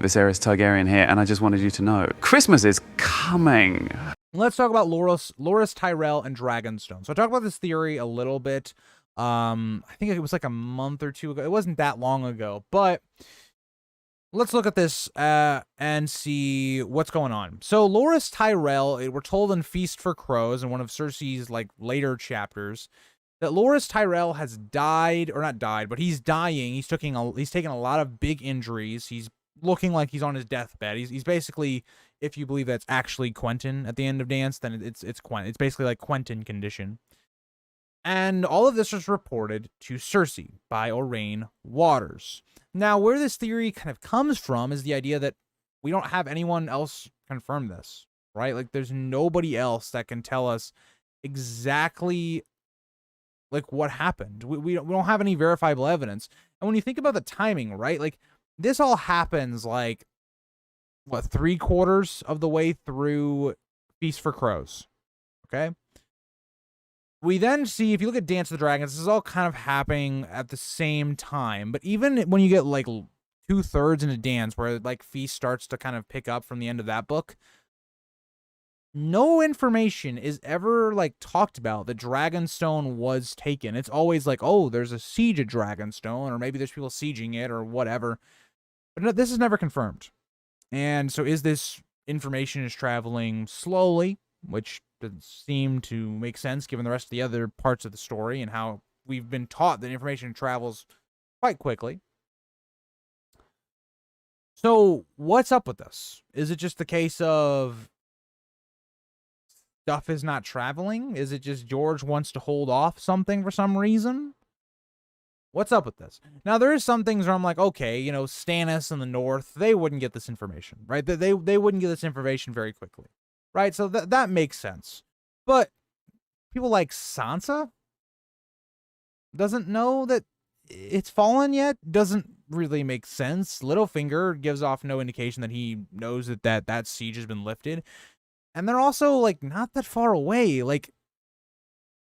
Viserys Targaryen here, and I just wanted you to know, Christmas is coming. Let's talk about Loras, Tyrell, and Dragonstone. So I talked about this theory a little bit. I think it was like a month or two ago. It wasn't that long ago, but let's look at this and see what's going on. So Loras Tyrell, we're told in Feast for Crows in one of Cersei's like later chapters that Loras Tyrell has died, or not died, but he's dying. He's taking a lot of big injuries. He's looking like he's on his deathbed. He's basically, if you believe that's actually Quentin at the end of Dance, then it's Quentin. It's basically like Quentin condition. And all of this was reported to Cersei by Oraine Waters. Now, where this theory kind of comes from is the idea that we don't have anyone else confirm this, right? Like, there's nobody else that can tell us exactly like what happened. We don't have any verifiable evidence. And when you think about the timing, right? Like, this all happens like what, 3/4 of the way through Feast for Crows. Okay. We then see, if you look at Dance of the Dragons, this is all kind of happening at the same time. But even when you get like 2/3 into Dance, where like Feast starts to kind of pick up from the end of that book, no information is ever like talked about that Dragonstone was taken. It's always like, oh, there's a siege at Dragonstone, or maybe there's people sieging it, or whatever. But no, this is never confirmed. And so is this information is traveling slowly, which doesn't seem to make sense given the rest of the other parts of the story and how we've been taught that information travels quite quickly. So what's up with this? Is it just the case of stuff is not traveling? Is it just George wants to hold off something for some reason? What's up with this? Now, there is some things where I'm like, okay, you know, Stannis in the north, they wouldn't get this information, right? They wouldn't get this information very quickly, right? So that makes sense. But people like Sansa doesn't know that it's fallen yet. Doesn't really make sense. Littlefinger gives off no indication that he knows that siege has been lifted. And they're also like not that far away. Like,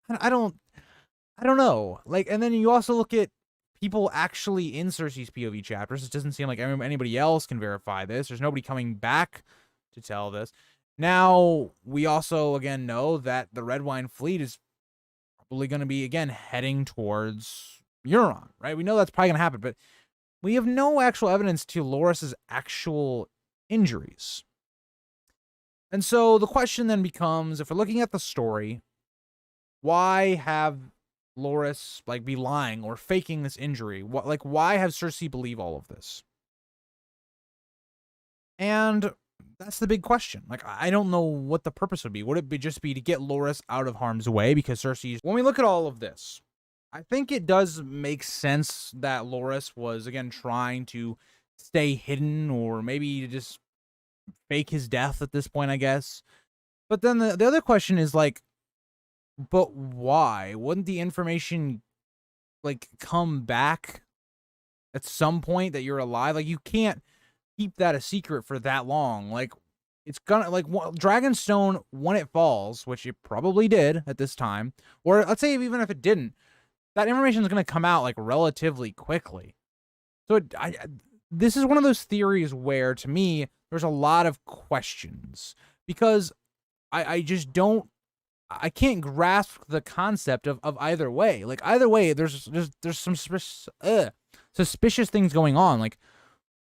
I don't know. Like, and then you also look at people actually in Cersei's POV chapters. It doesn't seem like anybody else can verify this. There's nobody coming back to tell this. Now, we also, again, know that the Red Wine Fleet is probably going to be, again, heading towards Euron, right? We know that's probably going to happen, but we have no actual evidence to Loras's actual injuries. And so the question then becomes, if we're looking at the story, why have Loras like be lying or faking this injury? Why have Cersei believe all of this? And that's the big question. Like, I don't know what the purpose would be. Would it just be to get Loras out of harm's way? Because Cersei's... When we look at all of this, I think it does make sense that Loras was, again, trying to stay hidden, or maybe just fake his death at this point, I guess. But then the other question is, like, but why? Wouldn't the information, like, come back at some point that you're alive? Like, you can't keep that a secret for that long. Like, it's gonna, like, Dragonstone, when it falls, which it probably did at this time, or let's say even if it didn't, that information is gonna come out like relatively quickly. So this is one of those theories where, to me, there's a lot of questions, because I just don't, I can't grasp the concept of either way. Like, either way, there's some suspicious things going on. Like,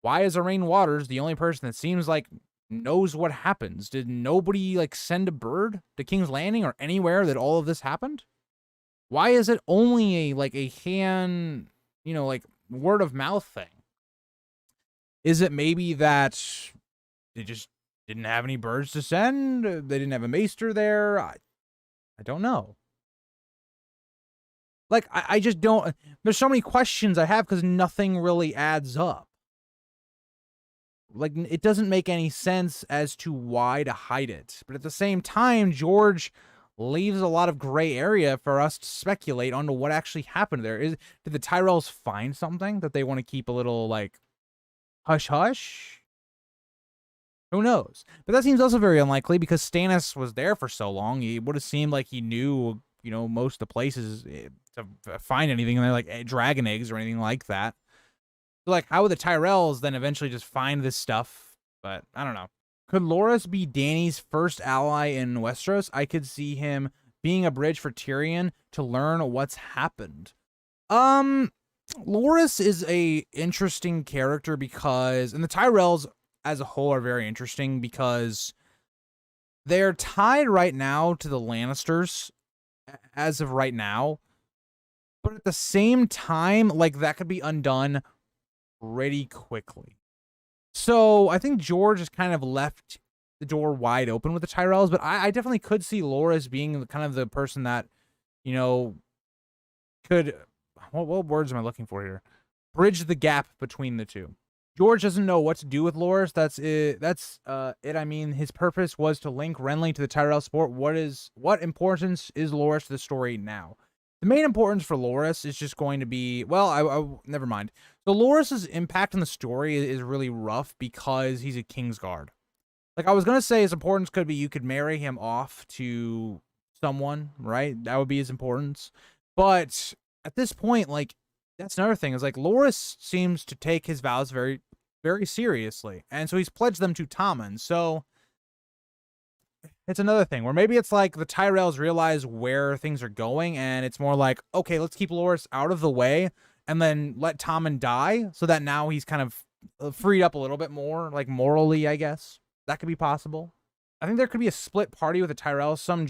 why is Oraine Waters the only person that seems like knows what happens? Did nobody like send a bird to King's Landing or anywhere that all of this happened? Why is it only a hand, you know, like word of mouth thing? Is it maybe that they just didn't have any birds to send? They didn't have a maester there? I don't know. Like, I just don't... There's so many questions I have because nothing really adds up. Like, it doesn't make any sense as to why to hide it. But at the same time, George leaves a lot of gray area for us to speculate onto what actually happened there. Did the Tyrells find something that they want to keep a little, like, hush-hush? Who knows? But that seems also very unlikely because Stannis was there for so long. It would have seemed like he knew, you know, most of the places to find anything, and they're like dragon eggs or anything like that. So, like, how would the Tyrells then eventually just find this stuff? But I don't know. Could Loras be Dany's first ally in Westeros? I could see him being a bridge for Tyrion to learn what's happened. Loras is a interesting character because, and the Tyrells as a whole are very interesting because they're tied right now to the Lannisters as of right now. But at the same time, like, that could be undone pretty quickly. So I think George has kind of left the door wide open with the Tyrells, but I definitely could see Loras being kind of the person that, you know, could, what words am I looking for here? Bridge the gap between the two. George doesn't know what to do with Loras. That's it. I mean, his purpose was to link Renly to the Tyrell sport. What importance is Loras to the story now? The main importance for Loras is just going to be, well, I never mind. So Loras's impact on the story is really rough because he's a Kingsguard. Like, I was going to say his importance could be you could marry him off to someone, right? That would be his importance. But at this point, like, that's another thing, is like Loras seems to take his vows very, very seriously. And so he's pledged them to Tommen. So it's another thing where maybe it's like the Tyrells realize where things are going, and it's more like, okay, let's keep Loras out of the way and then let Tommen die so that now he's kind of freed up a little bit more, like morally, I guess. That could be possible. I think there could be a split party with the Tyrells, some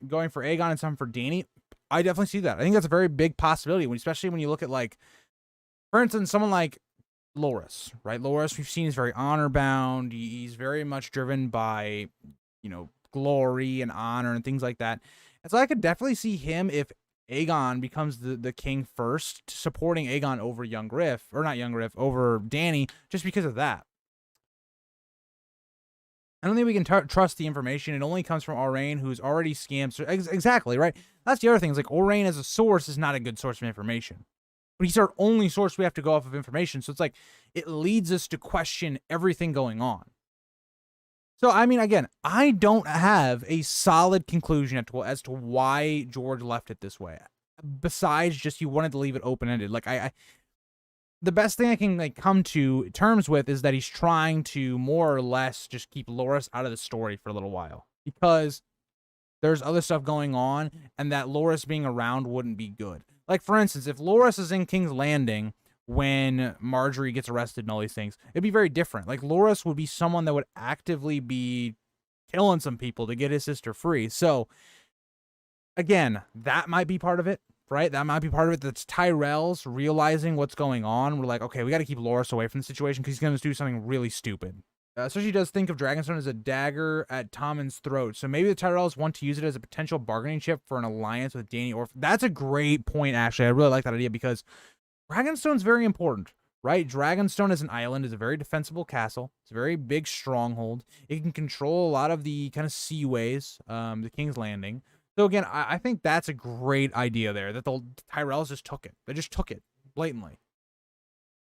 going for Aegon and some for Dany. I definitely see that. I think that's a very big possibility, especially when you look at, like, for instance, someone like Loras, right? Loras, we've seen, is very honor-bound. He's very much driven by, you know, glory and honor and things like that. And so I could definitely see him, if Aegon becomes the king first, supporting Aegon over over Dany, just because of that. I don't think we can trust the information. It only comes from Aurane, who's already scammed. Exactly, right? That's the other thing. Is like, Aurane as a source is not a good source of information. But he's our only source we have to go off of information. So it's like, it leads us to question everything going on. So, I mean, again, I don't have a solid conclusion as to why George left it this way. Besides just, you wanted to leave it open-ended. Like, the best thing I can, like, come to terms with is that he's trying to more or less just keep Loras out of the story for a little while, because there's other stuff going on, and that Loras being around wouldn't be good. Like, for instance, if Loras is in King's Landing when Marjorie gets arrested and all these things, it'd be very different. Like, Loras would be someone that would actively be killing some people to get his sister free. So, again, that might be part of it. Right? That might be part of it. That's Tyrells realizing what's going on. We're like, okay, we got to keep Loras away from the situation because he's going to do something really stupid. Cersei does think of Dragonstone as a dagger at Tommen's throat. So maybe the Tyrells want to use it as a potential bargaining chip for an alliance with Dany. Or that's a great point, actually. I really like that idea because Dragonstone's very important, right? Dragonstone as an island is a very defensible castle. It's a very big stronghold. It can control a lot of the kind of seaways, the King's Landing. So again, I think that's a great idea there, that the Tyrells just took it. They just took it blatantly.